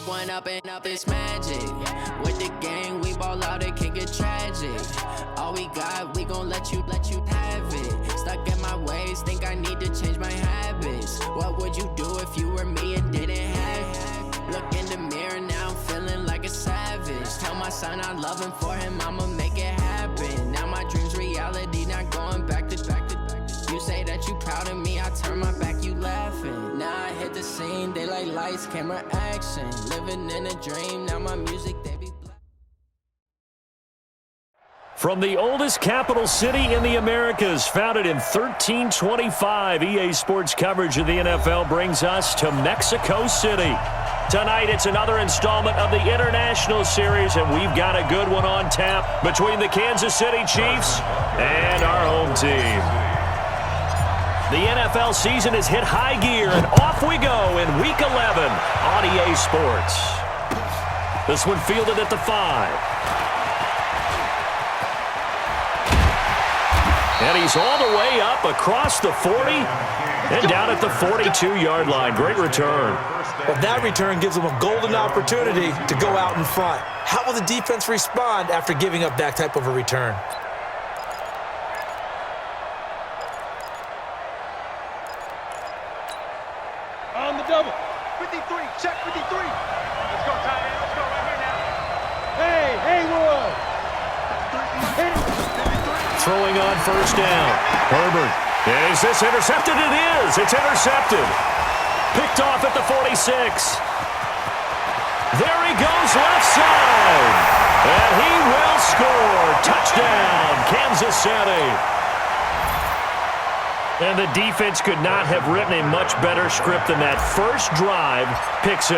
One up and up is magic. With the gang, we ball out, it can get tragic. All we got, we gon' let you have it. Stuck in my ways, think I need to change my habits. What would you do if you were me and didn't have it? Look in the mirror, now I'm feeling like a savage. Tell my son I love him, for him I'ma make it happen. Now my dream's reality, not going back to. You say that you proud of me, I turn my back, you laughing. Now I hit the scene, they like lights, camera, action. Living in a dream, now my music, they be black. From the oldest capital city in the Americas, founded in 1325, EA Sports coverage of the NFL brings us to Mexico City. Tonight, it's another installment of the International Series, and we've got a good one on tap between the Kansas City Chiefs and our home team. The NFL season has hit high gear, and off we go in Week 11 on EA Sports. This one fielded at the 5. And he's all the way up across the 40 and down at the 42-yard line. Great return. Well, that return gives them a golden opportunity to go out in front. How will the defense respond after giving up that type of a return? On the double. 53, check 53. Let's go, tight end. Let's go right here now. Hey, Haywood. Throwing on first down. Herbert. Is this intercepted? It is. It's intercepted. Picked off at the 46. There he goes left side. And he will score. Touchdown, Kansas City. And the defense could not have written a much better script than that first drive, pick 6.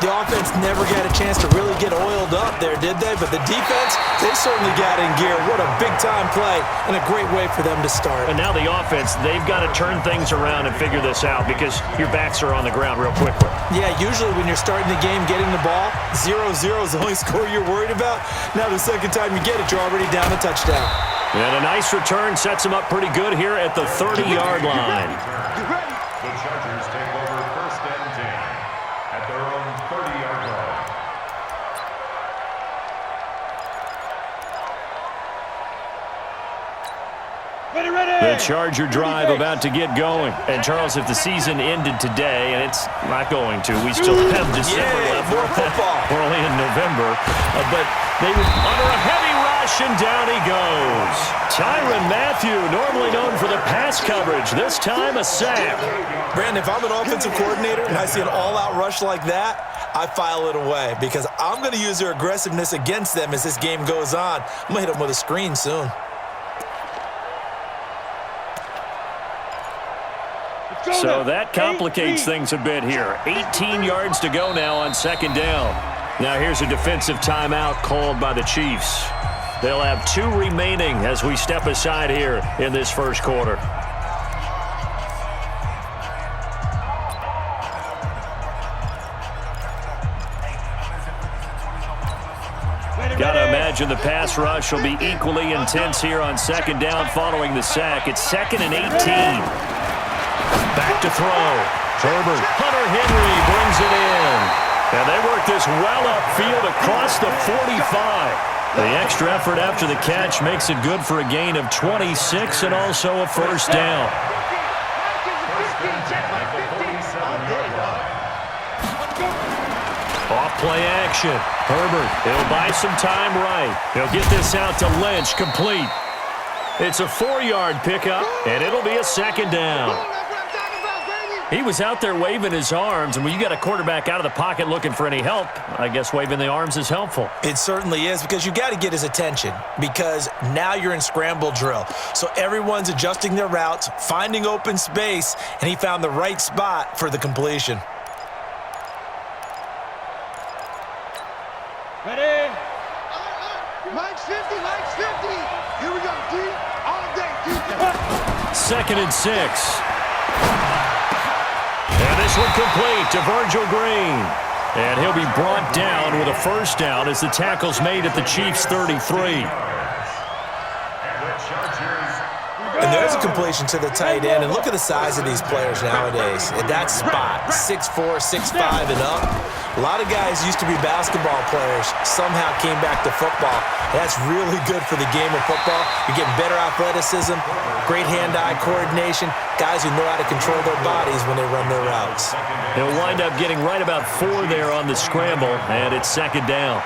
The offense never got a chance to really get oiled up there, did they? But the defense, they certainly got in gear. What a big-time play and a great way for them to start. And now the offense, they've got to turn things around and figure this out because your backs are on the ground real quickly. Yeah, usually when you're starting the game, getting the ball, 0-0 is the only score you're worried about. Now the second time you get it, you're already down a touchdown. And a nice return sets him up pretty good here at the 30-yard line. The Chargers take over first and 10 at their own 30-yard line. The Charger drive about to get going. And, Charles, if the season ended today, and it's not going to, we still have December left. More football. We're only in November. But they were under a heavy rush, and down he goes. Tyrann Mathieu, normally known for the pass coverage, this time a sack. Brandon, if I'm an offensive coordinator and I see an all-out rush like that, I file it away because I'm going to use their aggressiveness against them as this game goes on. I'm going to hit them with a screen soon. So that complicates things a bit here. 18 yards to go now on second down. Now here's a defensive timeout called by the Chiefs. They'll have 2 remaining as we step aside here in this first quarter. Gotta imagine the pass rush will be equally intense here on second down following the sack. It's 2nd and 18. Back to throw. Herbert. Hunter Henry brings it in. And they work this well upfield across the 45. The extra effort after the catch makes it good for a gain of 26 and also a first down. Off-play action. Herbert, he'll buy some time right. He'll get this out to Lynch, complete. It's a 4-yard pickup, and it'll be a second down. He was out there waving his arms, and when you got a quarterback out of the pocket looking for any help, I guess waving the arms is helpful. It certainly is because you got to get his attention because now you're in scramble drill. So everyone's adjusting their routes, finding open space, and he found the right spot for the completion. Ready? Mike's 50, Mike's 50. Here we go, D. All day, D. 2nd and 6. And this one complete to Virgil Green. And he'll be brought down with a first down as the tackle's made at the Chiefs' 33. And And there's a completion to the tight end. And look at the size of these players nowadays. At that spot, 6'4", 6'5", and up. A lot of guys used to be basketball players, somehow came back to football. That's really good for the game of football. You're getting better athleticism, great hand-eye coordination, guys who know how to control their bodies when they run their routes. He'll wind up getting right about 4 there on the scramble, and it's second down.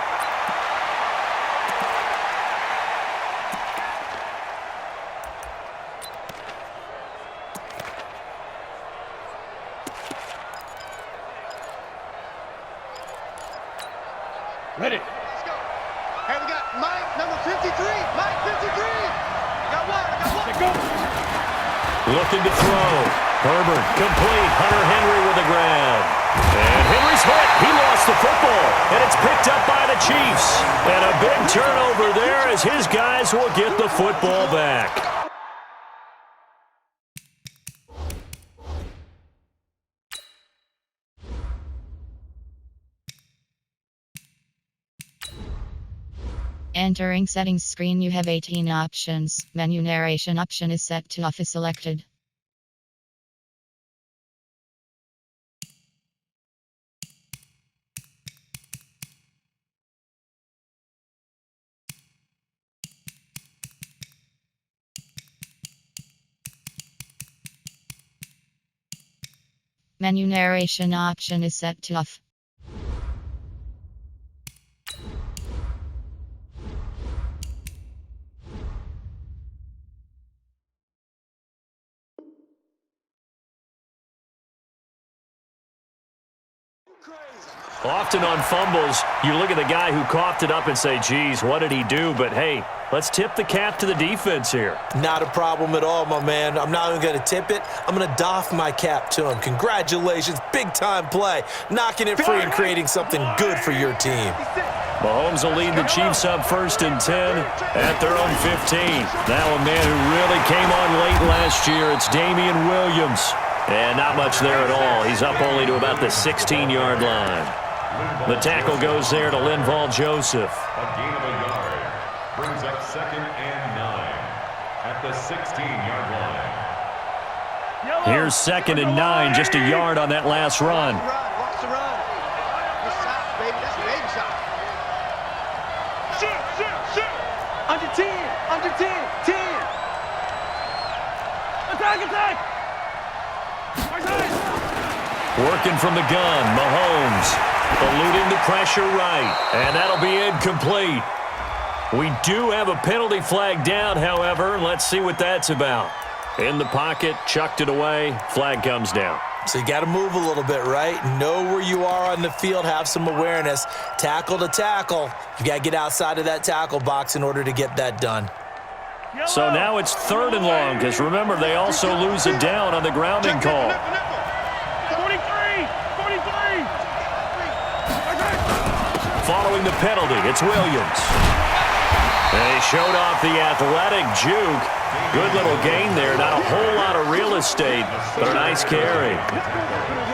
Ready. Let's go. Hey, we got Mike, number 53. Mike, 53. Got one. Let go. Looking to throw. Herbert, complete. Hunter Henry with a grab. And Henry's hit. He lost the football. And it's picked up by the Chiefs. And a big turnover there as his guys will get the football back. Entering settings screen, you have 18 options. Menu narration option is set to off is selected. Menu narration option is set to off. Often on fumbles, you look at the guy who coughed it up and say, geez, what did he do? But, hey, let's tip the cap to the defense here. Not a problem at all, my man. I'm not even going to tip it. I'm going to doff my cap to him. Congratulations. Big-time play. Knocking it free and creating something good for your team. Mahomes will lead the Chiefs up 1st and 10 at their own 15. Now a man who really came on late last year, it's Damian Williams. And not much there at all. He's up only to about the 16-yard line. The tackle goes there to Linval Joseph. A gain of a yard brings up 2nd and 9 at the 16-yard line. Here's 2nd and 9, just a yard on that last run. Watch the run. Good shot, baby. That's a baby shot. Shoot. Under 10. Under 10. 10. Attack. Working from the gun, Mahomes. Eluding the pressure right, and that'll be incomplete. We do have a penalty flag down, however. Let's see what that's about. In the pocket, chucked it away, flag comes down. So you got to move a little bit, right? Know where you are on the field, have some awareness. Tackle to tackle. You got to get outside of that tackle box in order to get that done. So now it's 3rd and long, because remember, they also lose a down on the grounding call. 43. Following the penalty, it's Williams. And he showed off the athletic juke. Good little gain there. Not a whole lot of real estate, but a nice carry.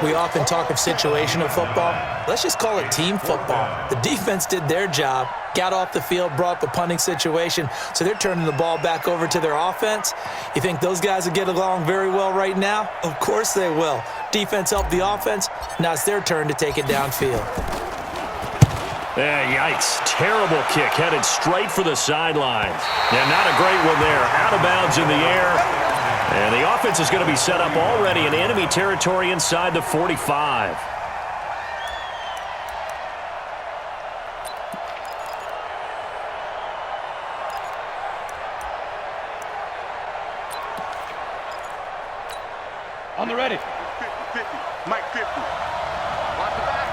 We often talk of situational football. Let's just call it team football. The defense did their job, got off the field, brought the punting situation, so they're turning the ball back over to their offense. You think those guys will get along very well right now? Of course they will. Defense helped the offense. Now it's their turn to take it downfield. Yikes. Terrible kick headed straight for the sideline. Yeah, not a great one there. Out of bounds in the air. And the offense is going to be set up already in enemy territory inside the 45. On the ready. 50. Mike 50. Watch the back.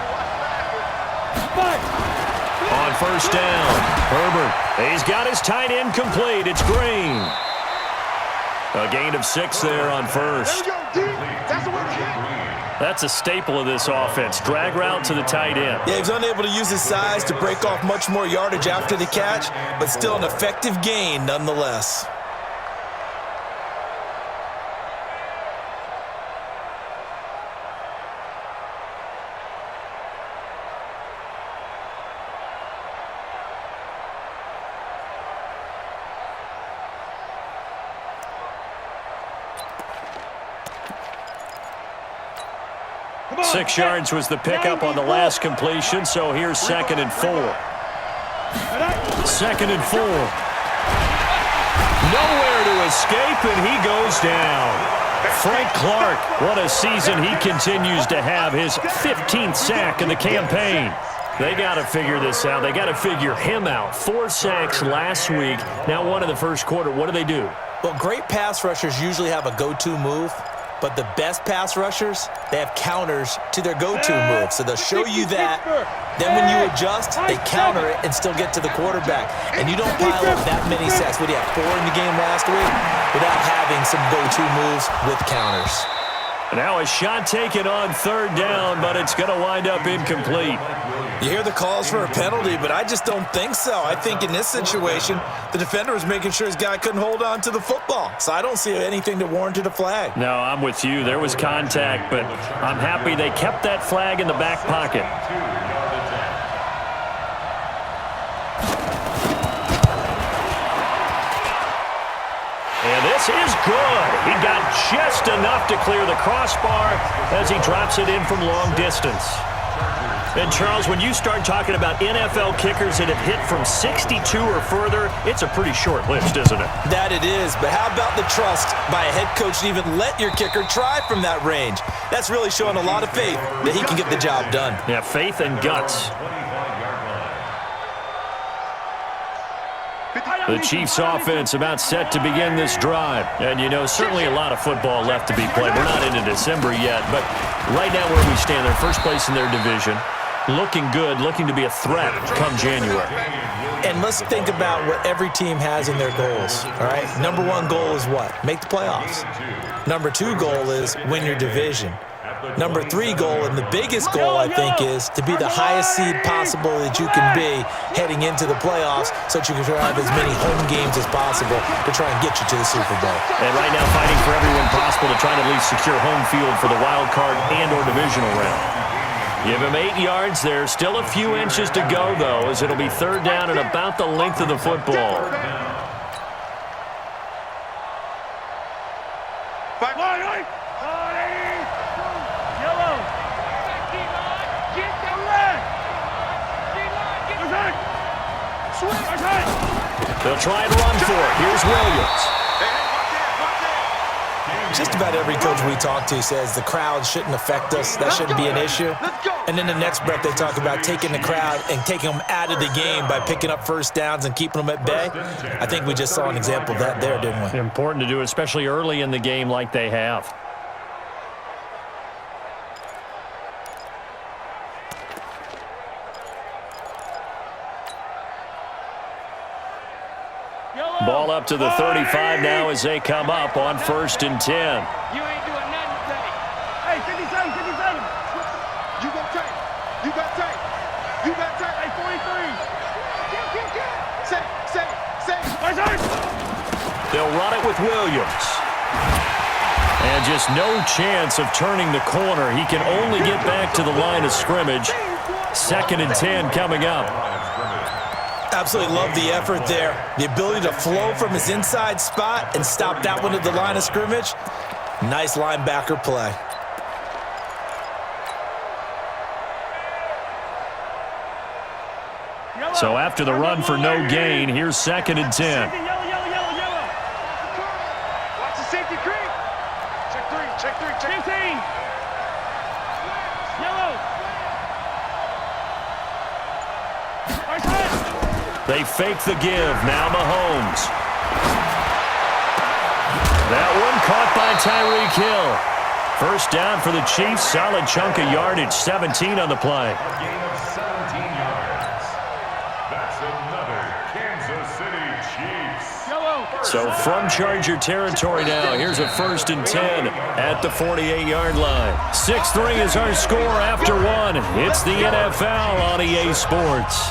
On 1st down, Herbert. He's got his tight end complete. It's Green. A gain of 6 there on 1st. There we go, D. That's the way to hit. That's a staple of this offense. Drag route to the tight end. Yeah, he was unable to use his size to break off much more yardage after the catch, but still an effective gain nonetheless. 6 yards was the pickup on the last completion, so here's 2nd and 4. 2nd and 4. Nowhere to escape, and he goes down. Frank Clark, what a season he continues to have, his 15th sack in the campaign. They got to figure this out. They got to figure him out. 4 sacks last week. Now 1 in the first quarter. What do? Well, great pass rushers usually have a go-to move, but the best pass rushers, they have counters to their go-to move. So they'll show you that. Then when you adjust, they counter it and still get to the quarterback. And you don't pile up that many sacks. What do you have, 4 in the game last week? Without having some go-to moves with counters. Now a shot taken on 3rd down, but it's going to wind up incomplete. You hear the calls for a penalty, but I just don't think so. I think in this situation, the defender was making sure his guy couldn't hold on to the football. So I don't see anything that warranted a flag. No, I'm with you. There was contact, but I'm happy they kept that flag in the back pocket. And this is good. He got just enough to clear the crossbar as he drops it in from long distance. And, Charles, when you start talking about NFL kickers that have hit from 62 or further, it's a pretty short list, isn't it? That it is, but how about the trust by a head coach to even let your kicker try from that range? That's really showing a lot of faith that he can get the job done. Yeah, faith and guts. The Chiefs offense about set to begin this drive. And, you know, certainly a lot of football left to be played. We're not into December yet, but right now where we stand, they're first place in their division. Looking good, looking to be a threat come January. And let's think about what every team has in their goals, all right? Number 1 goal is what? Make the playoffs. Number 2 goal is win your division. Number 3 goal, and the biggest goal, I think, is to be the highest seed possible that you can be heading into the playoffs so that you can have as many home games as possible to try and get you to the Super Bowl. And right now fighting for everyone possible to try to at least secure home field for the wild card and or divisional round. Give him 8 yards there. Still a few inches to go, though, as it'll be 3rd down and about the length of the football. They'll try and run for it. Here's Williams. Just about every coach we talk to says the crowd shouldn't affect us. That shouldn't be an issue. And then the next breath they talk about taking the crowd and taking them out of the game by picking up first downs and keeping them at bay. I think we just saw an example of that there, didn't we? Important to do, especially early in the game like they have. Ball up to the 35 now as they come up on 1st and 10. You ain't doing nothing today. Hey, 57, 57. You got tight. You got tight. You got tight. Hey, 43. Say. They'll run it with Williams. And just no chance of turning the corner. He can only get back to the line of scrimmage. 2nd and 10 coming up. Absolutely love the effort there. The ability to flow from his inside spot and stop that one at the line of scrimmage. Nice linebacker play. So after the run for no gain, here's 2nd and 10. Watch the safety creep. Check 15. Yellow. They fake the give. Now Mahomes. That one caught by Tyreek Hill. 1st down for the Chiefs. Solid chunk of yardage. 17 on the play. A gain of 17 yards. That's another Kansas City Chiefs. So from Charger territory now, here's a 1st and 10 at the 48-yard line. 6-3 is our score after 1. It's the NFL on EA Sports.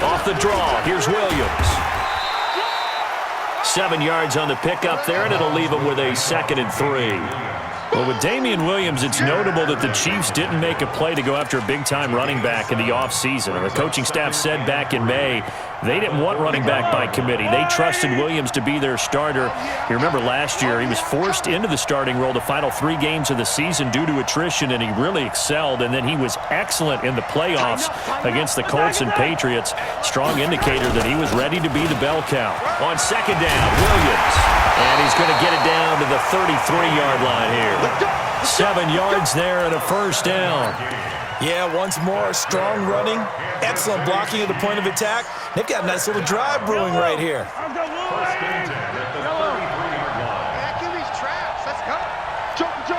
Off the draw, here's Williams. 7 yards on the pickup there, and it'll leave him with a 2nd and 3. Well, with Damian Williams, it's notable that the Chiefs didn't make a play to go after a big-time running back in the offseason. And the coaching staff said back in May they didn't want running back by committee. They trusted Williams to be their starter. You remember last year he was forced into the starting role the final 3 games of the season due to attrition, and he really excelled. And then he was excellent in the playoffs against the Colts and Patriots. Strong indicator that he was ready to be the bell cow. On 2nd down, Williams. And he's going to get it down to the 33-yard line here. 7 yards there and a 1st down. Yeah, once more, strong running, excellent blocking at the point of attack. They've got a nice little drive brewing right here. First and 10 at the 33-yard line. Yeah, give these traps. Let's go. Joker.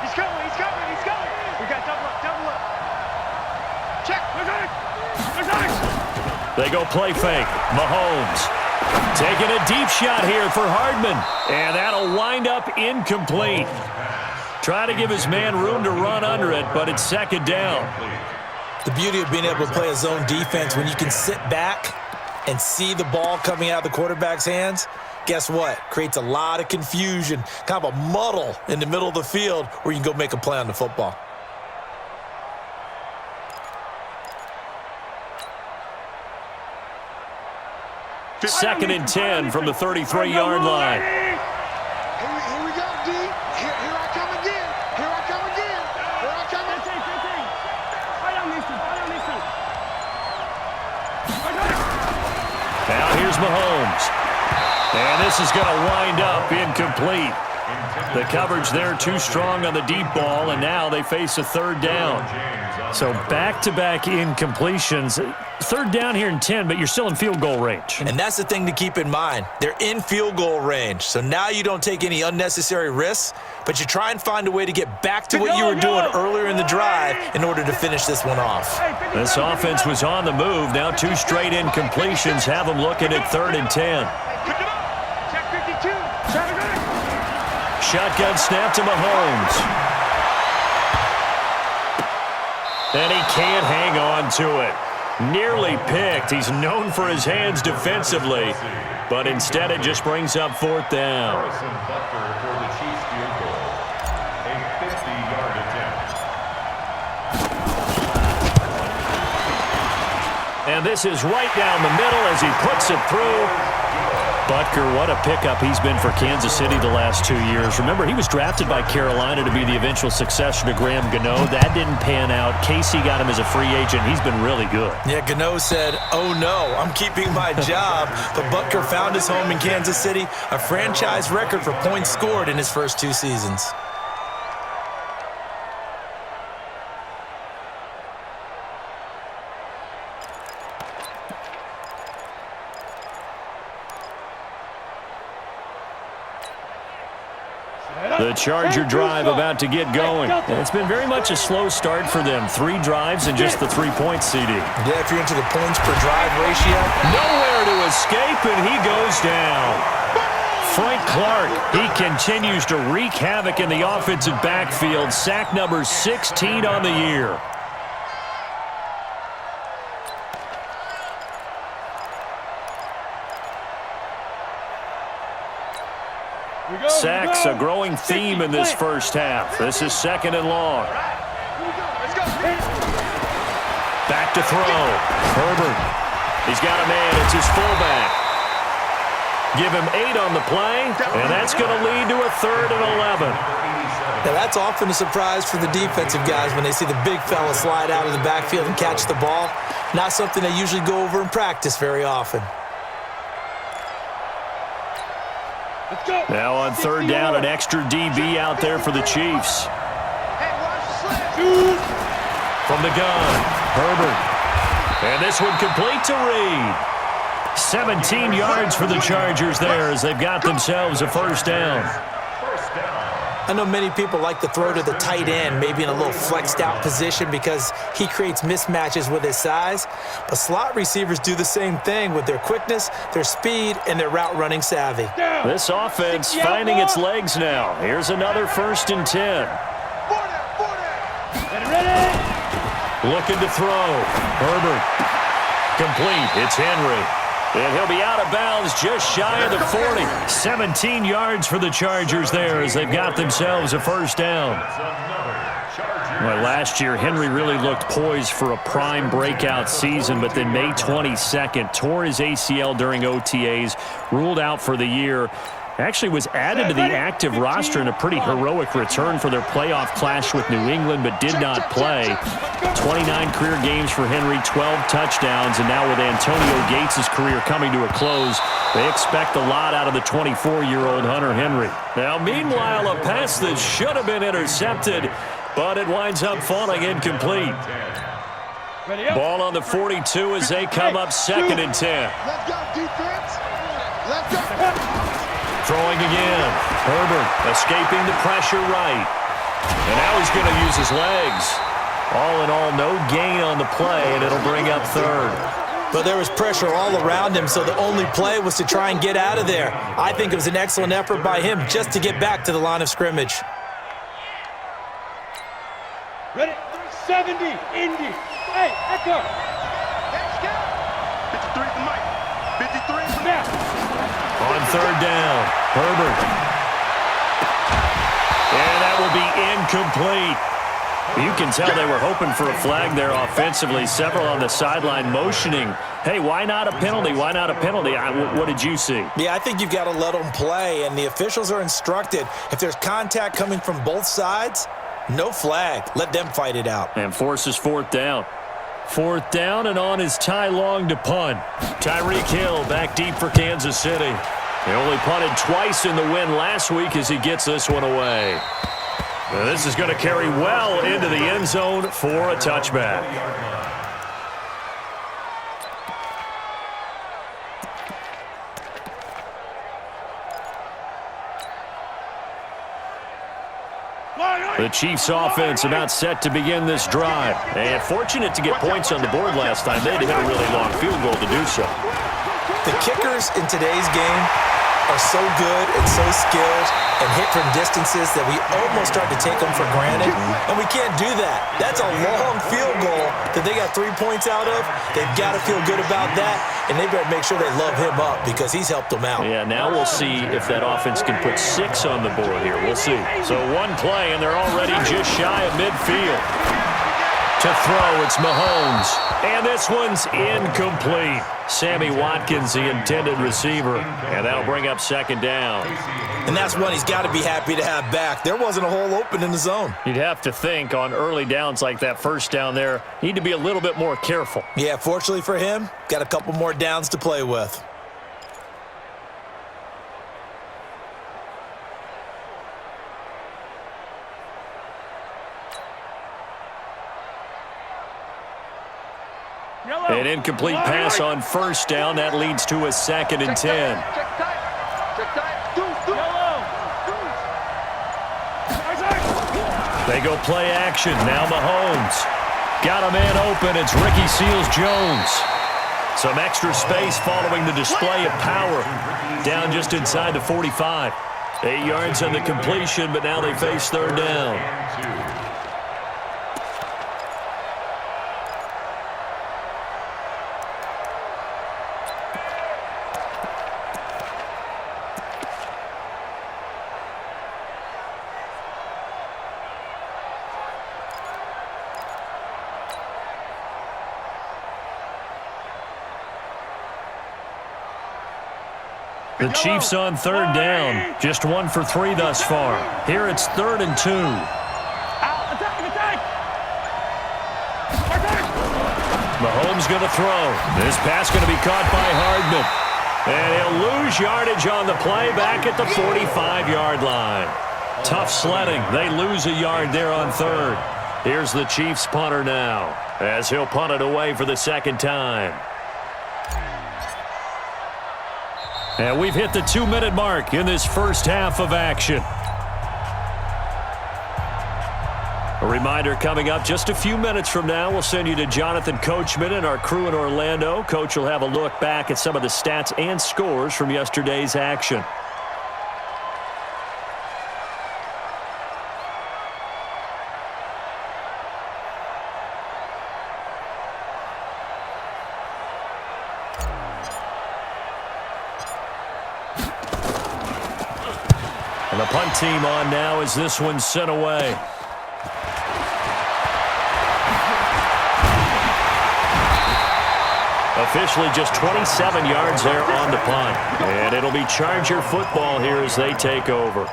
He's coming. We got double up. Check. They go play fake. Mahomes taking a deep shot here for Hardman. And that'll wind up incomplete. Try to give his man room to run under it, but it's 2nd down. The beauty of being able to play a zone defense when you can sit back and see the ball coming out of the quarterback's hands, guess what? Creates a lot of confusion, kind of a muddle in the middle of the field where you can go make a play on the football. Second and 10 from the 33-yard line. Here we go, D. Here I come again. Now here's Mahomes. And this is going to wind up incomplete. The coverage there too strong on the deep ball, and now they face a 3rd down. So back-to-back incompletions. 3rd down here in 10, but you're still in field goal range. And that's the thing to keep in mind. They're in field goal range. So now you don't take any unnecessary risks, but you try and find a way to get back to what you were doing earlier in the drive in order to finish this one off. This offense was on the move. Now 2 straight incompletions have them looking at 3rd and 10. Pick it up. Check 52. Shotgun snap to Mahomes. And he can't hang on to it. Nearly picked. He's known for his hands defensively, but instead it just brings up 4th down. Harrison Butker for the Chiefs field goal. A 50-yard attempt. And this is right down the middle as he puts it through. Butker, what a pickup he's been for Kansas City the last 2 years. Remember, he was drafted by Carolina to be the eventual successor to Graham Gano. That didn't pan out. Casey got him as a free agent. He's been really good. Yeah, Gano said, oh no, I'm keeping my job. But Butker found his home in Kansas City, a franchise record for points scored in his first 2 seasons. The Charger drive about to get going. And it's been very much a slow start for them. 3 drives and just the 3-point CD. Yeah, if you're into the points per drive ratio. Nowhere to escape, and he goes down. Frank Clark, he continues to wreak havoc in the offensive backfield. Sack number 16 on the year. Sacks, a growing theme in this first half. This is 2nd and long. Back to throw. Herbert. He's got a man. It's his fullback. Give him 8 on the play, and that's going to lead to a 3rd and 11. Now, that's often a surprise for the defensive guys when they see the big fella slide out of the backfield and catch the ball. Not something they usually go over in practice very often. Now on 3rd down, an extra DB out there for the Chiefs. From the gun, Herbert. And this one complete to Reed. 17 yards for the Chargers there as they've got themselves a 1st down. First down. I know many people like to throw to the tight end, maybe in a little flexed out position because he creates mismatches with his size. But slot receivers do the same thing with their quickness, their speed, and their route running savvy. This offense finding its legs now. Here's another 1st and 10. Looking to throw. Herbert. Complete. It's Henry. And he'll be out of bounds just shy of the 40. 17 yards for the Chargers there as they've got themselves a 1st down. Well, last year, Henry really looked poised for a prime breakout season, but then May 22nd, tore his ACL during OTAs, ruled out for the year. Actually was added to the active roster in a pretty heroic return for their playoff clash with New England, but did not play. 29 career games for Henry, 12 touchdowns, and now with Antonio Gates' career coming to a close, they expect a lot out of the 24-year-old Hunter Henry. Now, meanwhile, a pass that should have been intercepted, but it winds up falling incomplete. Ball on the 42 as they come up 2nd and 10. Let's go, defense. Let's go. Throwing again. Herbert escaping the pressure right. And now he's going to use his legs. All in all, no gain on the play, and it'll bring up 3rd. But there was pressure all around him, so the only play was to try and get out of there. I think it was an excellent effort by him just to get back to the line of scrimmage. Ready? 70, Indy. Hey, Echo. Let's go. 53 for Mike. 53 for now. On 3rd down, Herbert. And that will be incomplete. You can tell they were hoping for a flag there offensively. Several on the sideline motioning, hey, why not a penalty? Why not a penalty? What did you see? Yeah, I think you've got to let them play, and the officials are instructed. If there's contact coming from both sides, no flag. Let them fight it out. And forces 4th down. 4th down, and on is Ty Long to punt. Tyreek Hill back deep for Kansas City. He only punted twice in the win last week as he gets this one away. Now this is going to carry well into the end zone for a touchback. The Chiefs offense about set to begin this drive. And fortunate to get points on the board last time. They had to hit a really long field goal to do so. The kickers in today's game are so good and so skilled and hit from distances that we almost start to take them for granted, and we can't do that. That's a long field goal that they got 3 points out of. They've got to feel good about that, and they better make sure they love him up because he's helped them out. Yeah, now we'll see if that offense can put 6 on the board here. We'll see. So one play, and they're already just shy of midfield. To throw, it's Mahomes. And this one's incomplete. Sammy Watkins, the intended receiver. And that'll bring up 2nd down. And that's one he's got to be happy to have back. There wasn't a hole open in the zone. You'd have to think on early downs like that 1st down there, need to be a little bit more careful. Yeah, fortunately for him, got a couple more downs to play with. An incomplete pass on 1st down. That leads to a 2nd and 10. Check tight. They go play action. Now Mahomes. Got a man open. It's Ricky Seals-Jones. Some extra space following the display of power. Down just inside the 45. 8 yards on the completion, but now they face 3rd down. The Chiefs on 3rd down. Just 1 for 3 thus far. Here it's 3rd and 2. Mahomes going to throw. This pass going to be caught by Hardman. And he'll lose yardage on the play back at the 45-yard line. Tough sledding. They lose a yard there on 3rd. Here's the Chiefs punter now as he'll punt it away for the 2nd time. And we've hit the 2-minute mark in this first half of action. A reminder coming up just a few minutes from now, we'll send you to Jonathan Coachman and our crew in Orlando. Coach will have a look back at some of the stats and scores from yesterday's action. And the punt team on now as this one's sent away. Officially just 27 yards there on the punt. And it'll be Charger football here as they take over.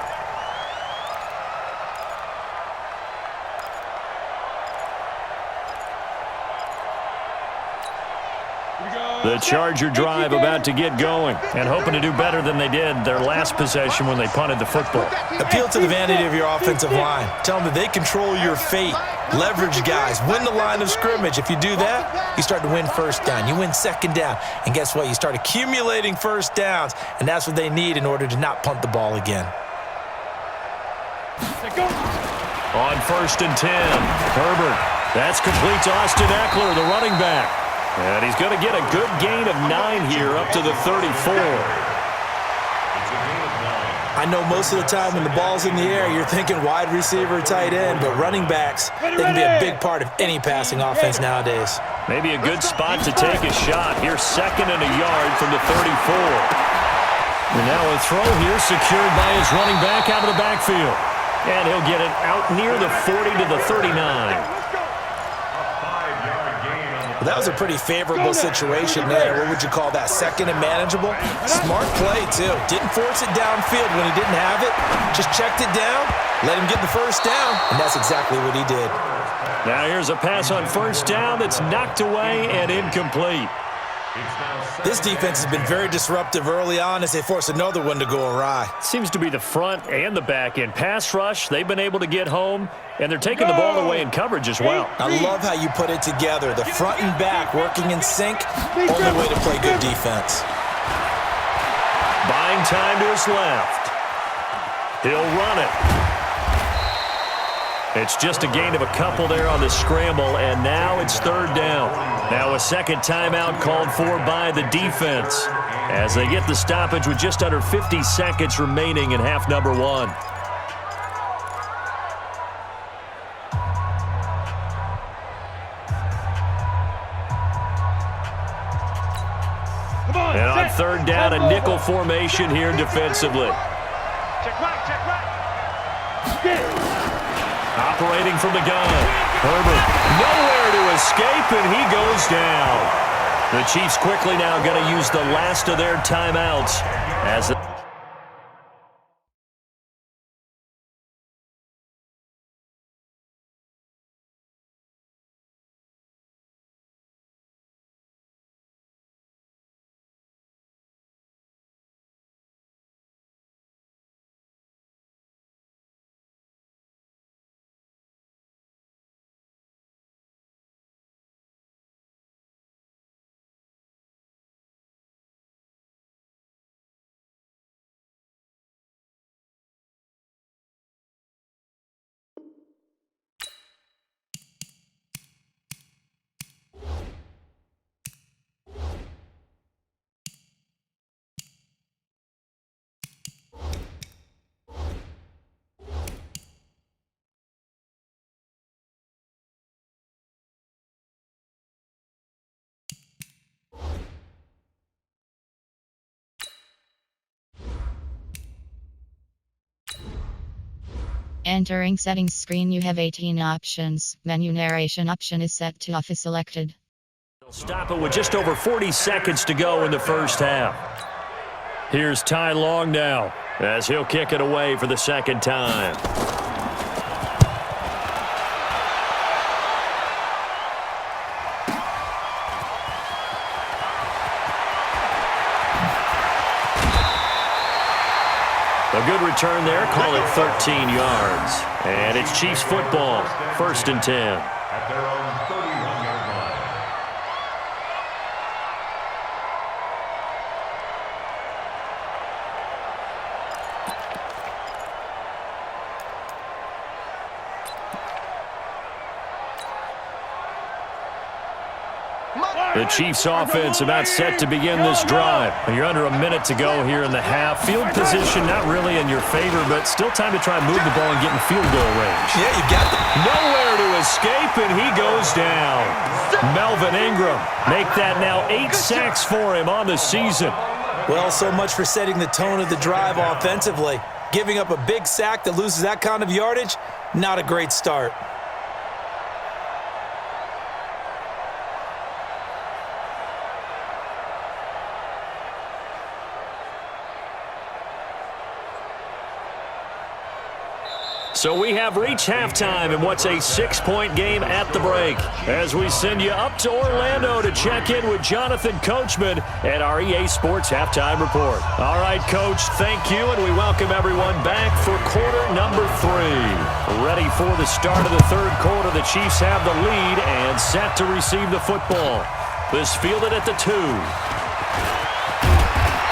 The Charger drive about to get going and hoping to do better than they did their last possession when they punted the football. Appeal to the vanity of your offensive line. Tell them that they control your fate. Leverage guys. Win the line of scrimmage. If you do that, you start to win first down. You win second down. And guess what? You start accumulating first downs. And that's what they need in order to not punt the ball again. On 1st and 10, Herbert. That's complete to Austin Eckler, the running back. And he's going to get a good gain of 9 here up to the 34. I know most of the time when the ball's in the air, you're thinking wide receiver, tight end, but running backs, they can be a big part of any passing offense nowadays. Maybe a good spot to take a shot. Here's 2nd and a yard from the 34. And now a throw here secured by his running back out of the backfield. And he'll get it out near the 40 to the 39. Well, that was a pretty favorable situation there. What would you call that? 2nd and manageable? Smart play, too. Didn't force it downfield when he didn't have it. Just checked it down, let him get the first down, and that's exactly what he did. Now here's a pass on 1st down that's knocked away and incomplete. This defense has been very disruptive early on as they force another one to go awry. Seems to be the front and the back end. Pass rush, they've been able to get home, and they're taking the ball away in coverage as well. I love how you put it together. The front and back working in sync, only way to play good defense. Buying time to his left. He'll run it. It's just a gain of a couple there on the scramble, and now it's 3rd down. Now a second timeout called for by the defense as they get the stoppage with just under 50 seconds remaining in half number 1. And on 3rd down, a nickel formation here defensively. Check right. Operating from the gun. Herbert nowhere to escape, and he goes down. The Chiefs quickly now going to use the last of their timeouts as Entering settings screen, you have 18 options. Menu narration option is set to office selected. they'll stop it with just over 40 seconds to go in the first half. Here's Ty Long now as he'll kick it away for the 2nd time. A good return there, call it 13 yards. And it's Chiefs football, 1st and 10. At their own 31-yard line. The Chiefs offense about set to begin this drive. You're under a minute to go here in the half. Field position not really in your favor, but still time to try and move the ball and get in field goal range. Yeah, you got it. Nowhere to escape, and he goes down. Melvin Ingram, make that now 8 sacks for him on the season. Well, so much for setting the tone of the drive offensively. Giving up a big sack that loses that kind of yardage, not a great start. So we have reached halftime in what's a 6-point game at the break, as we send you up to Orlando to check in with Jonathan Coachman at our EA Sports Halftime Report. All right, Coach, thank you, and we welcome everyone back for quarter number 3. Ready for the start of the third quarter. The Chiefs have the lead and set to receive the football. This fielded at the 2.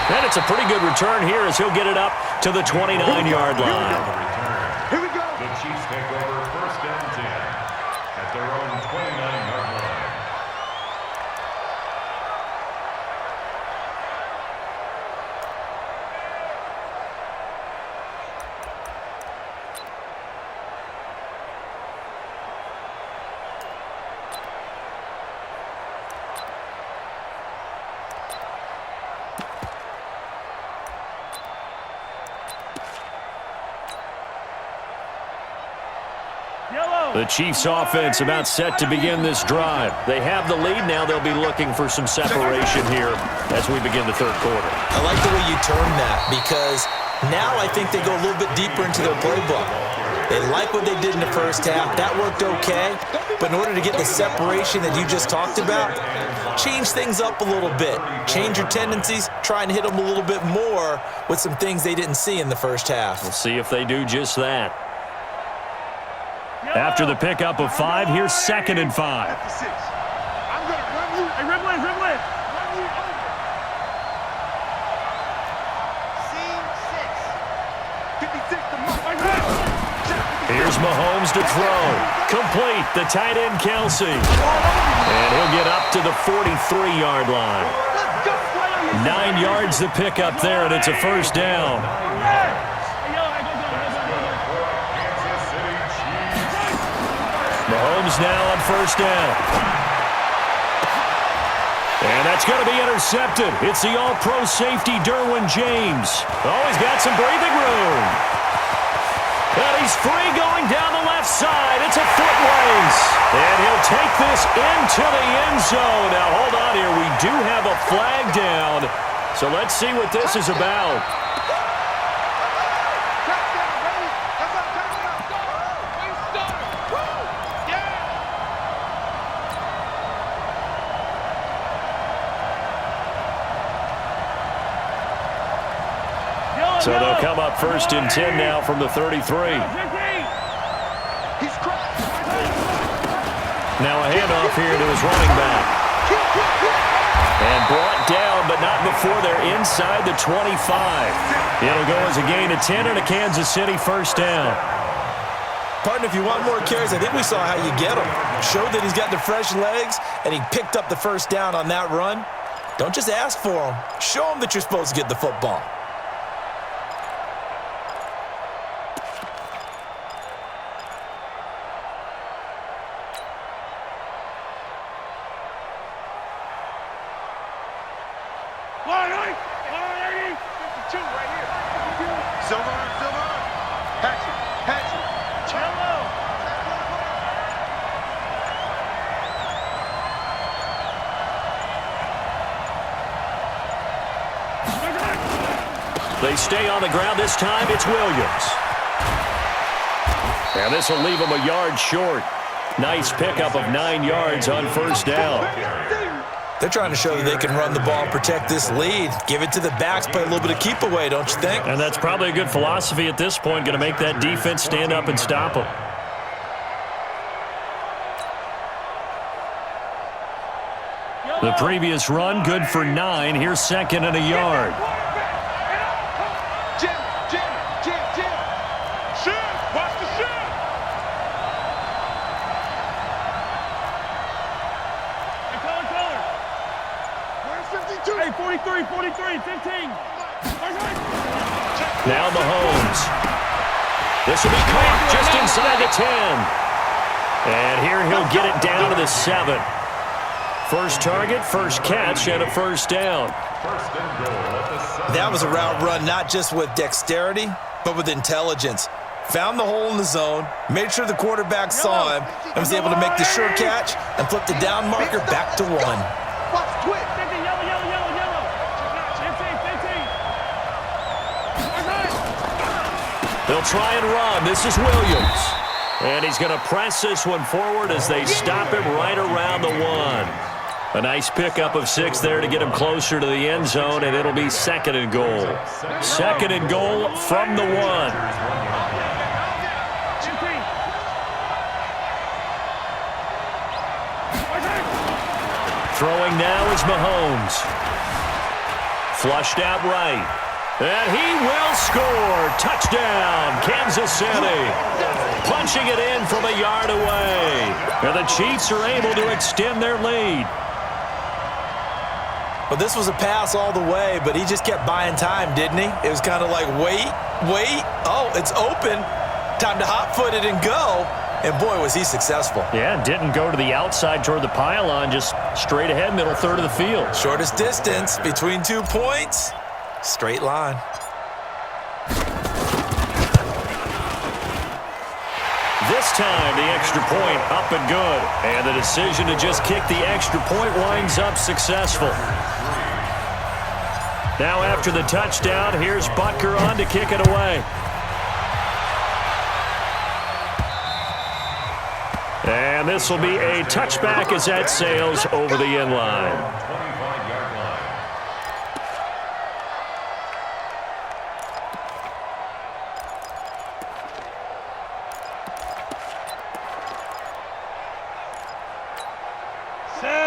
And it's a pretty good return here as he'll get it up to the 29-yard line. Here we go. The Chiefs take over first down 10 at their own 29-yard line. The Chiefs offense about set to begin this drive. They have the lead. Now they'll be looking for some separation here as we begin the third quarter. I like the way you term that, because now I think they go a little bit deeper into their playbook. They like what they did in the first half. That worked okay. But in order to get the separation that you just talked about, change things up a little bit. Change your tendencies. Try and hit them a little bit more with some things they didn't see in the first half. We'll see if they do just that. After the pickup of 5, here's 2nd and 5. After 6. I'm going to run you. Hey, run left. Run you over. Scene 6. 56 to move. Here's Mahomes to throw. Complete. The tight end, Kelsey. And he'll get up to the 43-yard line. 9 yards to pick up there, and it's a first down. Mahomes now on first down. And that's going to be intercepted. It's the all-pro safety, Derwin James. Oh, he's got some breathing room. And he's free going down the left side. It's a foot race. And he'll take this into the end zone. Now, hold on here. We do have a flag down. So let's see what this is about. So they'll come up 1st and 10 now from the 33. Now a handoff here to his running back. And brought down, but not before they're inside the 25. It'll go as a gain of 10 and a Kansas City first down. Partner, if you want more carries, I think we saw how you get him. Showed that he's got the fresh legs, and he picked up the first down on that run. Don't just ask for him. Show him that you're supposed to get the football. They stay on the ground this time. It's Williams. And this will leave them a yard short. Nice pickup of 9 yards on first down. They're trying to show that they can run the ball and protect this lead. Give it to the backs, play a little bit of keep away, don't you think? And that's probably a good philosophy at this point, going to make that defense stand up and stop them. The previous run, good for 9. Here's 2nd and a yard. 43, 43, 15. Now Mahomes. This will be caught just inside the 10. And here he'll get it down to the 7. First target, first catch, and a first down. That was a route run not just with dexterity, but with intelligence. Found the hole in the zone, made sure the quarterback saw him, and was able to make the sure catch and flip the down marker back to 1. Watch twitch. 15, yellow, yellow, yellow, yellow. 15, 15. They'll try and run. This is Williams. And he's going to press this one forward as they stop him right around the 1. A nice pickup of 6 there to get him closer to the end zone, and it'll be second and goal. Second and goal from the 1. Throwing now is Mahomes. Flushed out right. And he will score. Touchdown, Kansas City. Punching it in from a yard away. And the Chiefs are able to extend their lead. Well, this was a pass all the way, but he just kept buying time, didn't he? It was kind of like, wait. Oh, it's open. Time to hot-foot it and go. And, boy, was he successful. Yeah, didn't go to the outside toward the pylon, just straight ahead, middle third of the field. Shortest distance between 2 points. Straight line. This time, the extra point up and good. And the decision to just kick the extra point winds up successful. Now after the touchdown, here's Butker on to kick it away. And this will be a touchback as that sails over the end line.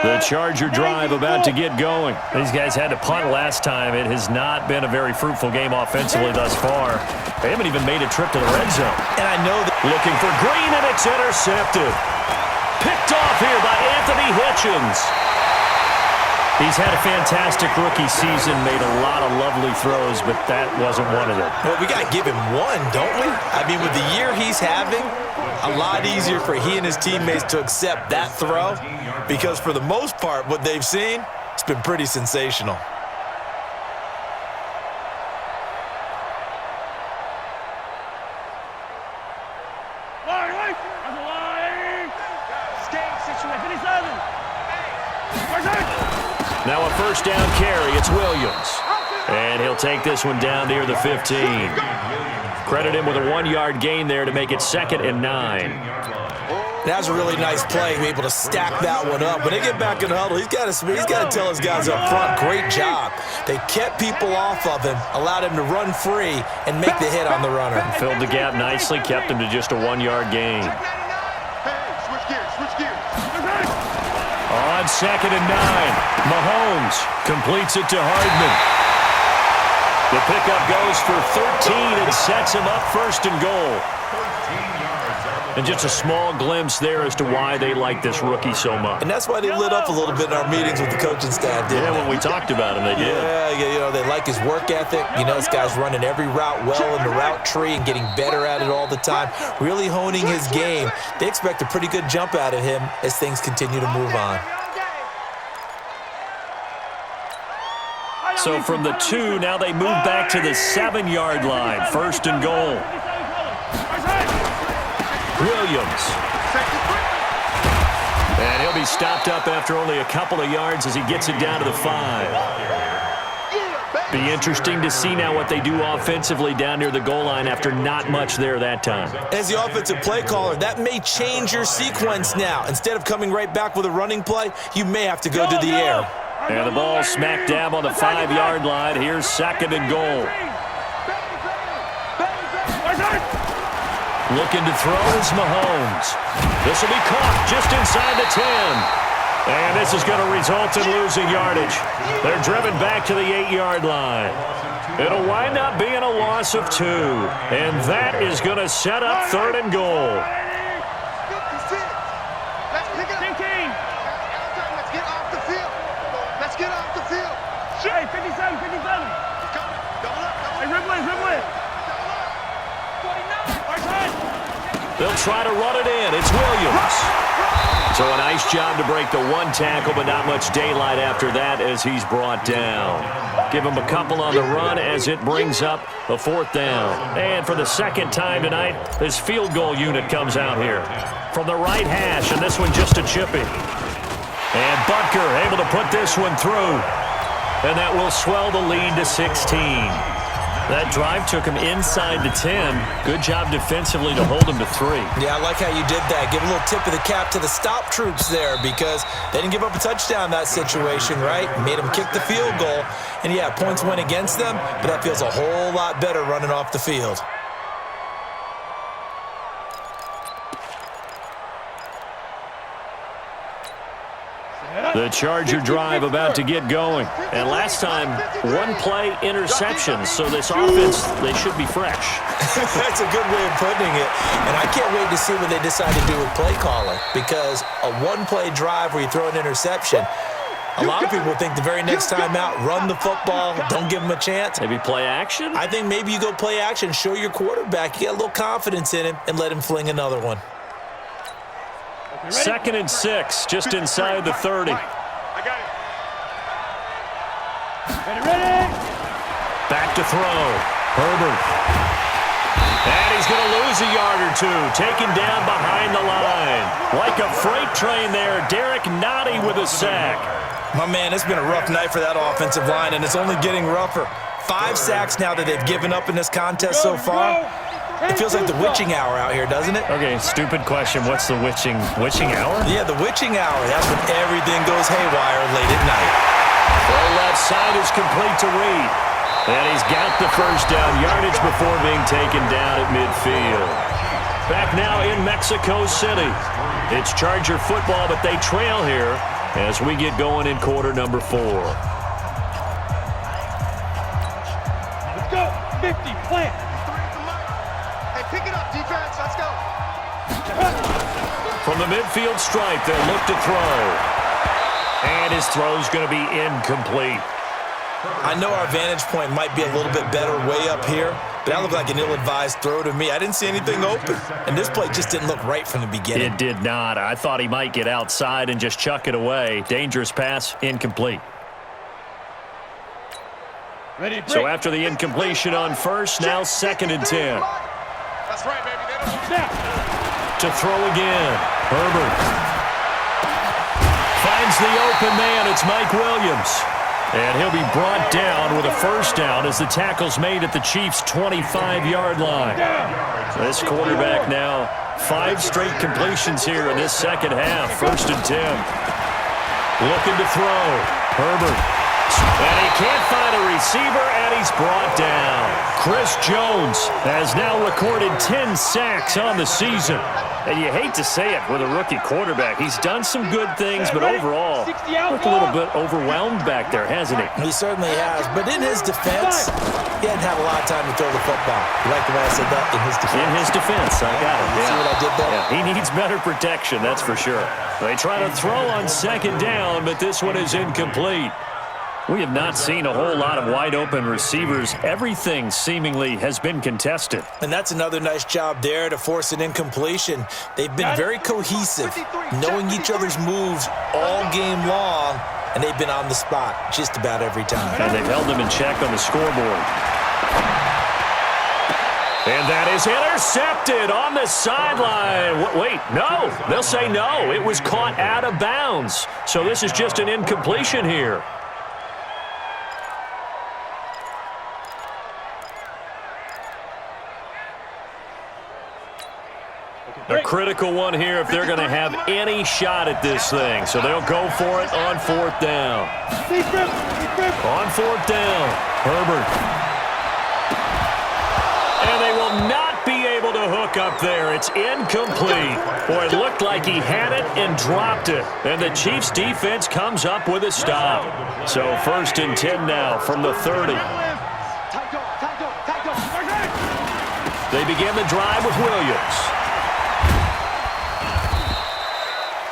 The Charger drive about to get going. These guys had to punt last time. It has not been a very fruitful game offensively thus far. They haven't even made a trip to the red zone. And I know that looking for Green, and it's intercepted. Picked off here by Anthony Hitchens. He's had a fantastic rookie season, made a lot of lovely throws, but that wasn't one of them. Well, we got to give him one, don't we? I mean, with the year he's having, a lot easier for he and his teammates to accept that throw because for the most part, what they've seen, it's been pretty sensational. Now a first down carry. It's Williams. And he'll take this one down near the 15. Credit him with a 1-yard gain there to make it 2nd and 9. That's a really nice play, be able to stack that one up. When they get back in the huddle, he's got to tell his guys up front, great job. They kept people off of him, allowed him to run free, and make the hit on the runner. Filled the gap nicely, kept him to just a 1-yard gain. On 2nd and 9, Mahomes completes it to Hardman. The pickup goes for 13 and sets him up 1st and goal. And just a small glimpse there as to why they like this rookie so much. And that's why they lit up a little bit in our meetings with the coaching staff, didn't they? Yeah, when we talked about him, they did. Yeah, they like his work ethic. This guy's running every route well in the route tree and getting better at it all the time, really honing his game. They expect a pretty good jump out of him as things continue to move on. So from the 2, now they move back to the 7-yard line. 1st and goal. Williams. And he'll be stopped up after only a couple of yards as he gets it down to the 5. Be interesting to see now what they do offensively down near the goal line after not much there that time. As the offensive play caller, that may change your sequence now. Instead of coming right back with a running play, you may have to go to the air. And the ball smack dab on the 5-yard line. Here's 2nd and goal. Looking to throw is Mahomes. This will be caught just inside the 10. And this is going to result in losing yardage. They're driven back to the 8-yard line. It'll wind up being a loss of 2. And that is going to set up 3rd and goal. Let's get off the field. Hey, 57. They'll try to run it in. It's Williams. So a nice job to break the one tackle, but not much daylight after that as he's brought down. Give him a couple on the run as it brings up a fourth down. And for the second time tonight, this field goal unit comes out here from the right hash, and this one just a chippy. And Butker able to put this one through. And that will swell the lead to 16. That drive took him inside the 10. Good job defensively to hold him to 3. Yeah, I like how you did that. Give a little tip of the cap to the stop troops there because they didn't give up a touchdown in that situation, right? Made them kick the field goal. And, yeah, points went against them, but that feels a whole lot better running off the field. The Charger drive about to get going. And last time, one-play interceptions. So this offense, they should be fresh. That's a good way of putting it. And I can't wait to see what they decide to do with play calling because a one-play drive where you throw an interception, a lot of people think the very next time out, run the football, don't give them a chance. Maybe play action? I think maybe you go play action, show your quarterback, you get a little confidence in him, and let him fling another one. 2nd and 6, just inside the 30. I got it. Ready. Back to throw. Herbert. And he's going to lose a yard or two. Taken down behind the line. Like a freight train there, Derek Nottie with a sack. My man, it's been a rough night for that offensive line, and it's only getting rougher. 5 sacks now that they've given up in this contest so far. It feels like the witching hour out here, doesn't it? Okay, stupid question. What's the witching hour? Yeah, the witching hour. That's when everything goes haywire late at night. Throw left side is complete to Reed. And he's got the first down yardage before being taken down at midfield. Back now in Mexico City. It's Charger football, but they trail here as we get going in quarter number 4. Let's go. 50, plant. Pick it up, defense. Let's go. From the midfield stripe, they'll look to throw. And his throw's going to be incomplete. I know our vantage point might be a little bit better way up here, but that looked like an ill-advised throw to me. I didn't see anything open, and this play just didn't look right from the beginning. It did not. I thought he might get outside and just chuck it away. Dangerous pass, incomplete. Ready, So after the incompletion on first, now 2nd and 10. That's right, baby. snap. To throw again. Herbert finds the open man. It's Mike Williams. And he'll be brought down with a first down as the tackle's made at the Chiefs' 25-yard line. This quarterback now 5 straight completions here in this second half. 1st and 10. Looking to throw. Herbert. And he can't find a receiver, and he's brought down. Chris Jones has now recorded 10 sacks on the season. And you hate to say it with a rookie quarterback. He's done some good things, but overall, looked a little bit overwhelmed back there, hasn't he? He certainly has. But in his defense, he hadn't had a lot of time to throw the football. You like the way I said that? In his defense. In his defense, I got it. You see what I did there? Yeah, he needs better protection, that's for sure. They try to throw on 2nd down, but this one is incomplete. We have not seen a whole lot of wide-open receivers. Everything seemingly has been contested. And that's another nice job there to force an incompletion. They've been very cohesive, knowing each other's moves all game long, and they've been on the spot just about every time. And they've held them in check on the scoreboard. And that is intercepted on the sideline. Wait, no. They'll say no. It was caught out of bounds. So this is just an incompletion here. A critical one here if they're going to have any shot at this thing. So they'll go for it on 4th down. On 4th down, Herbert. And they will not be able to hook up there. It's incomplete. Boy, it looked like he had it and dropped it. And the Chiefs defense comes up with a stop. So 1st and 10 now from the 30. They begin the drive with Williams.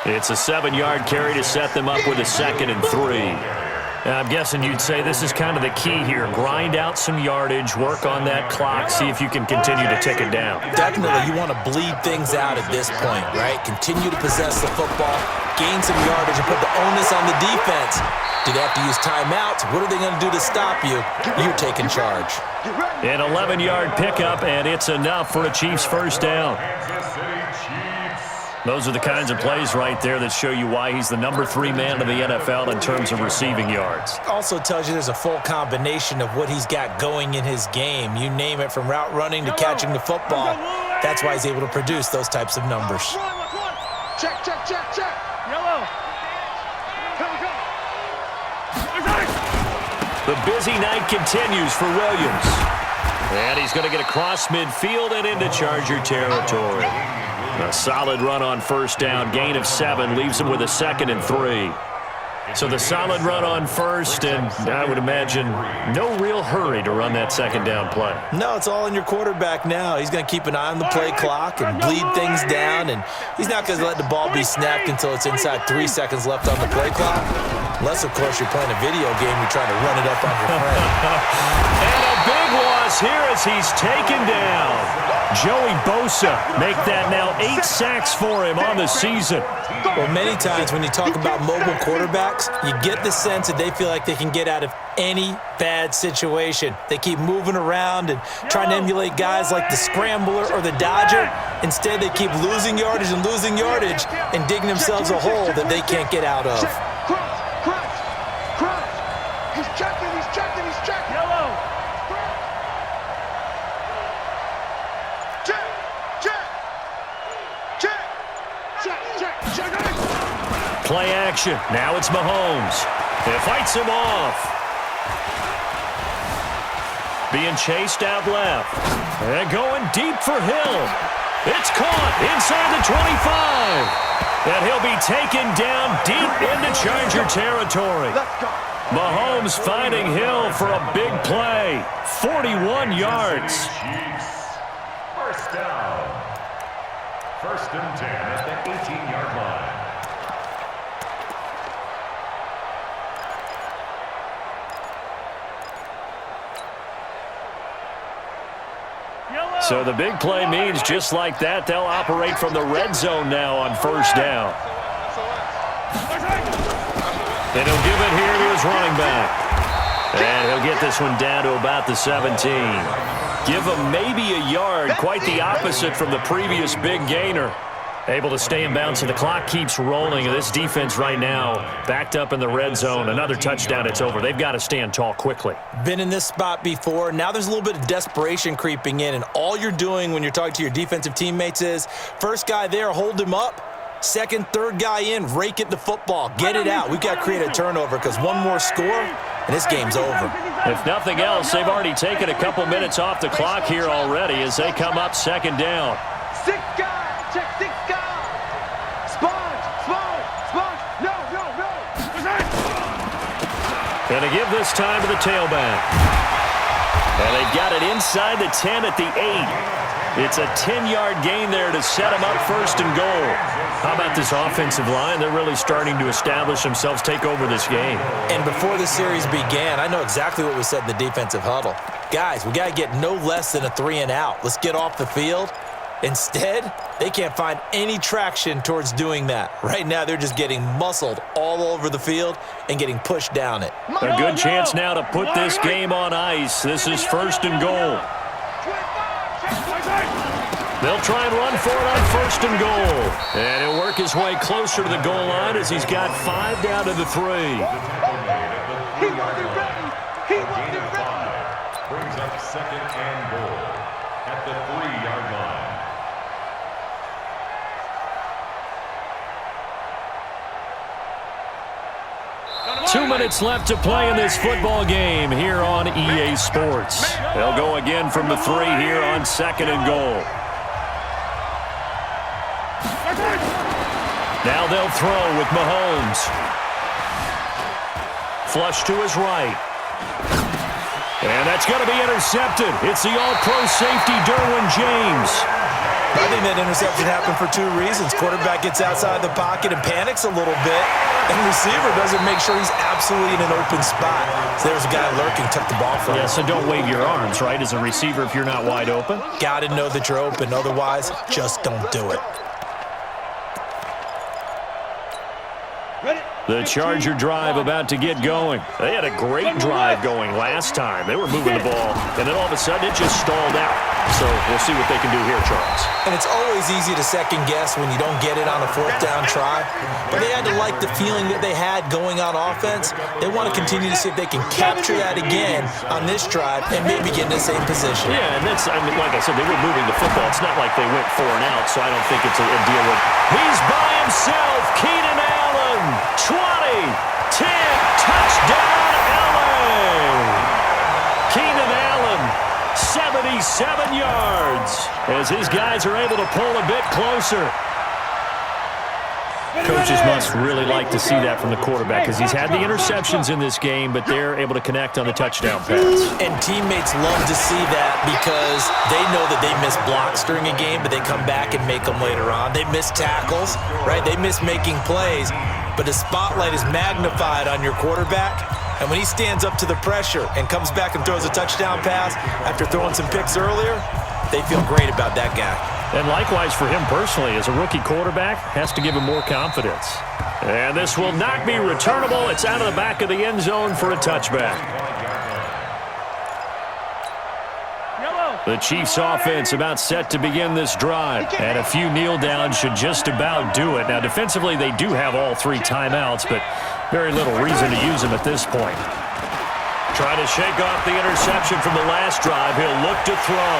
It's a 7-yard carry to set them up with a 2nd and 3. I'm guessing you'd say this is kind of the key here. Grind out some yardage, work on that clock, see if you can continue to tick it down. Definitely, you want to bleed things out at this point, right? Continue to possess the football, gain some yardage, and put the onus on the defense. Do they have to use timeouts? What are they going to do to stop you? You're taking charge. An 11-yard pickup, and it's enough for a Chiefs first down. Those are the kinds of plays right there that show you why he's the number 3 man in the NFL in terms of receiving yards. Also tells you there's a full combination of what he's got going in his game. You name it, from route running to catching the football. That's why he's able to produce those types of numbers. Check, check, check, check. Yellow. Here we go. The busy night continues for Williams. And he's going to get across midfield and into Charger territory. A solid run on first down, gain of 7, leaves him with a 2nd and 3. So the solid run on first, and I would imagine no real hurry to run that 2nd down play. No, it's all in your quarterback now. He's going to keep an eye on the play clock and bleed things down, and he's not going to let the ball be snapped until it's inside 3 seconds left on the play clock. Unless, of course, you're playing a video game, you're trying to run it up on your friend. And a big loss here as he's taken down. Joey Bosa make that now 8 sacks for him on the season. Well, many times when you talk about mobile quarterbacks, you get the sense that they feel like they can get out of any bad situation. They keep moving around and trying to emulate guys like the Scrambler or the Dodger. Instead, they keep losing yardage and digging themselves a hole that they can't get out of. Crunch. He's checking. Yellow. Check. Play action. Now it's Mahomes. He fights him off. Being chased out left. And going deep for Hill. It's caught inside the 25. And he'll be taken down deep into Charger territory. Mahomes finding Hill for a big play. 41 yards. First down. 1st and 10 at the 18-yard line. So the big play means just like that, they'll operate from the red zone now on first down. And he'll give it here to his running back. And he'll get this one down to about the 17. Give him maybe a yard, quite the opposite from the previous big gainer. Able to stay in bounds, so the clock keeps rolling. And this defense right now backed up in the red zone. Another touchdown, it's over. They've got to stand tall quickly. Been in this spot before. Now there's a little bit of desperation creeping in, and all you're doing when you're talking to your defensive teammates is, first guy there, hold him up. Second, third guy in, rake at the football. Get it out. We've got to create a turnover because one more score, and this game's over. If nothing else, they've already taken a couple minutes off the clock here already as they come up 2nd down. 6 guys. Check 6 guys. Sponge. No. Going to give this time to the tailback. And they've got it inside the 10 at the 8. It's a 10-yard gain there to set them up 1st and goal. How about this offensive line? They're really starting to establish themselves, take over this game. And before the series began, I know exactly what was said in the defensive huddle. Guys, we got to get no less than a 3-and-out. Let's get off the field. Instead, they can't find any traction towards doing that. Right now, they're just getting muscled all over the field and getting pushed down it. A good chance now to put this game on ice. This is 1st and goal. They'll try and run for it on 1st and goal. And he'll work his way closer to the goal line as he's got 5 down to the 3. He wasn't ready. Brings up 2nd and goal at the 3-yard line. 2 minutes left to play in this football game here on EA Sports. They'll go again from the 3 here on 2nd and goal. Now they'll throw with Mahomes. Flush to his right. And that's going to be intercepted. It's the all-pro safety, Derwin James. I think that interception happened for 2 reasons. Quarterback gets outside the pocket and panics a little bit. And the receiver doesn't make sure he's absolutely in an open spot. So there's a guy lurking, took the ball from him. Yeah, so don't wave your arms, right, as a receiver if you're not wide open. Got to know that you're open. Otherwise, just don't do it. The Charger drive about to get going. They had a great drive going last time. They were moving the ball, and then all of a sudden it just stalled out. So we'll see what they can do here, Charles. And it's always easy to second guess when you don't get it on a fourth down try. But they had to like the feeling that they had going on offense. They want to continue to see if they can capture that again on this drive and maybe get in the same position. Yeah, and that's, I mean, like I said, they were moving the football. It's not like they went 4 and out, so I don't think it's a deal with he's by himself. Keenan Allen, 20, 10, touchdown, LA. Keenan Allen, 77 yards as his guys are able to pull a bit closer. Coaches must really like to see that from the quarterback because he's had the interceptions in this game, but they're able to connect on the touchdown pass. And teammates love to see that because they know that they miss blocks during a game, but they come back and make them later on. They miss tackles, right? They miss making plays, but the spotlight is magnified on your quarterback. And when he stands up to the pressure and comes back and throws a touchdown pass after throwing some picks earlier, they feel great about that guy. And likewise for him personally, as a rookie quarterback, has to give him more confidence. And this will not be returnable. It's out of the back of the end zone for a touchback. The Chiefs offense about set to begin this drive. And a few kneel downs should just about do it. Now defensively they do have all 3 timeouts, but very little reason to use them at this point. Trying to shake off the interception from the last drive. He'll look to throw.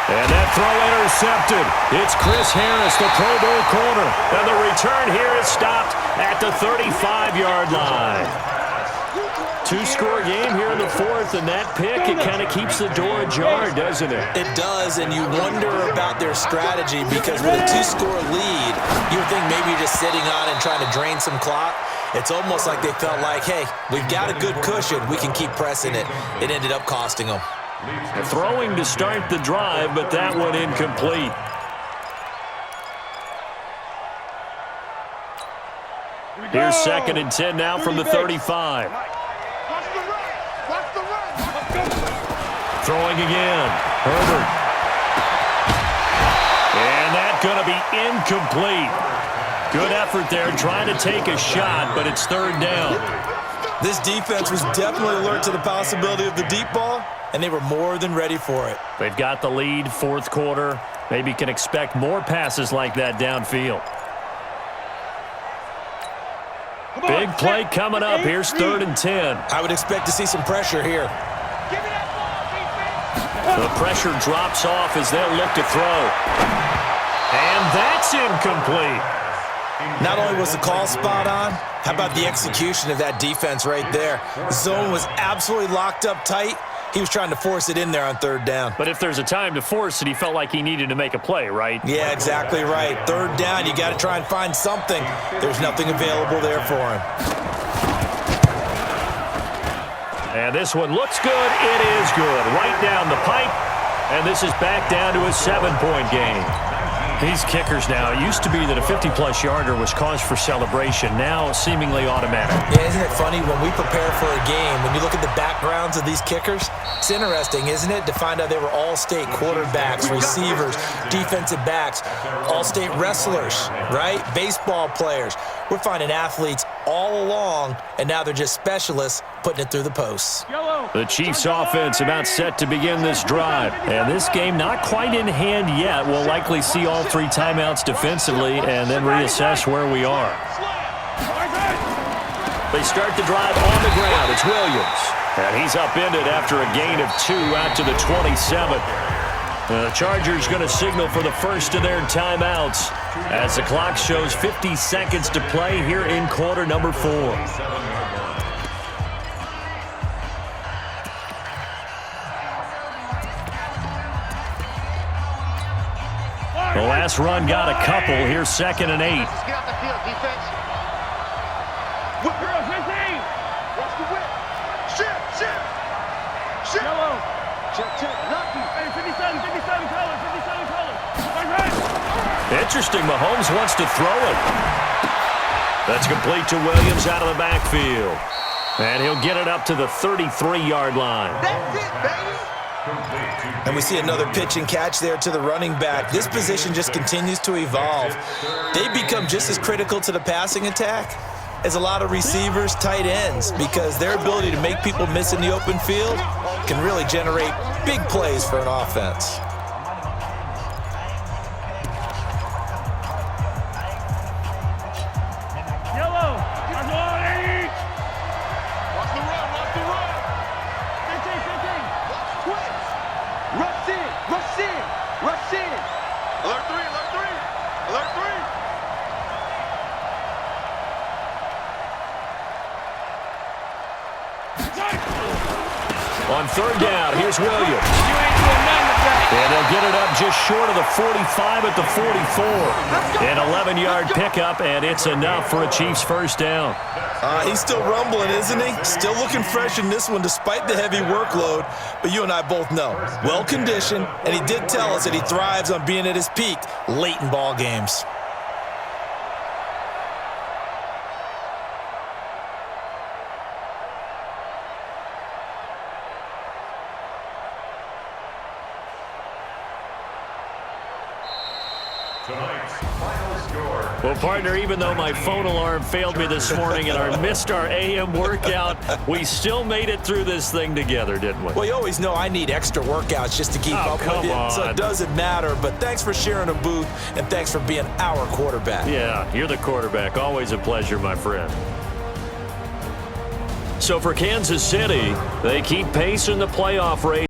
And that throw intercepted. It's Chris Harris, the Pro Bowl corner. And the return here is stopped at the 35-yard line. 2-score game here in the 4th, and that pick, it kind of keeps the door ajar, doesn't it? It does, and you wonder about their strategy because with a 2-score lead, you would think maybe you're just sitting on and trying to drain some clock. It's almost like they felt like, hey, we've got a good cushion. We can keep pressing it. It ended up costing them. Throwing to start the drive, but that one incomplete. Here's 2nd and 10 now from the 35. Throwing again. Herbert. And that's going to be incomplete. Good effort there trying to take a shot, but it's 3rd down. This defense was definitely alert to the possibility of the deep ball, and they were more than ready for it. They've got the lead, 4th quarter. Maybe can expect more passes like that downfield. Big play coming up. Here's 3rd and 10. I would expect to see some pressure here. The pressure drops off as they'll look to throw. And that's incomplete. Not only was the call spot on, how about the execution of that defense right there? Zone was absolutely locked up tight. He was trying to force it in there on 3rd down. But if there's a time to force it, he felt like he needed to make a play, right? Yeah, exactly right. 3rd down, you got to try and find something. There's nothing available there for him. And this one looks good. It is good. Right down the pipe. And this is back down to a 7-point game. These kickers now, it used to be that a 50-plus yarder was cause for celebration. Now seemingly automatic. Yeah, isn't it funny when we prepare for a game, when you look at the backgrounds of these kickers, it's interesting, isn't it, to find out they were all-state quarterbacks, receivers, defensive backs, all-state wrestlers, right? Baseball players. We're finding athletes all along, and now they're just specialists putting it through the posts. The Chiefs offense about set to begin this drive. And this game not quite in hand yet. We'll likely see all 3 timeouts defensively and then reassess where we are. They start the drive on the ground. It's Williams. And he's upended after a gain of 2 out to the 27. The Chargers going to signal for the first of their timeouts as the clock shows 50 seconds to play here in quarter number 4. The last run got a couple. Here's 2nd and 8. Get out the field, defense. Whip, girls, 15. Watch the whip. Shift, shift. Shift. Yellow. Check, lucky. Hey, 57 colors, 57 colors. Right. Interesting, Mahomes wants to throw it. That's complete to Williams out of the backfield. And he'll get it up to the 33-yard line. That's it, baby. And we see another pitch and catch there to the running back. This position just continues to evolve. They become just as critical to the passing attack as a lot of receivers, tight ends, because their ability to make people miss in the open field can really generate big plays for an offense. On third down, here's Williams. And they'll get it up just short of the 45 at the 44. An 11-yard pickup, and it's enough for a Chiefs first down. He's still rumbling, isn't he? Still looking fresh in this one despite the heavy workload. But you and I both know, well-conditioned, and he did tell us that he thrives on being at his peak late in ball games. Well, partner, even though my phone alarm failed me this morning and I missed our AM workout, we still made it through this thing together, didn't we? Well, you always know I need extra workouts just to keep up with you, so it doesn't matter. But thanks for sharing a booth, and thanks for being our quarterback. Yeah, you're the quarterback. Always a pleasure, my friend. So for Kansas City, they keep pace in the playoff race.